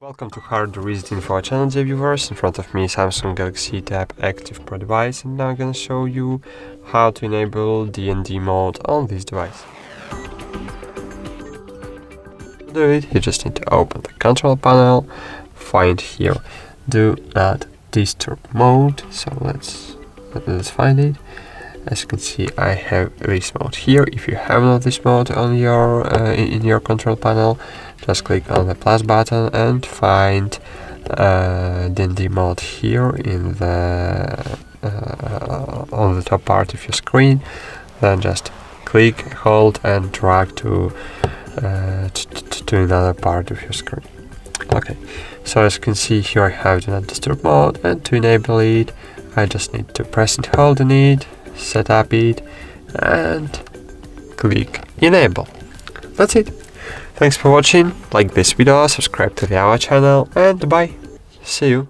Welcome to HardReset.Info channel, dear viewers. In front of me Samsung Galaxy Tab Active Pro device, and now I'm gonna show you how to enable DND mode on this device. To do it, you just need to open the control panel, find here Do Not Disturb mode. So let's find it. As you can see, I have this mode here. If you have not this mode on your in your control panel, just click on the plus button and find DND mode here in the on the top part of your screen. Then just click, hold, and drag to another part of your screen. Okay, so as you can see here, I have Do Not Disturb mode, and to enable it, I just need to press and hold on it, set up it, and click enable. That's it. Thanks for watching. Like this video, subscribe to our channel, and bye. See you.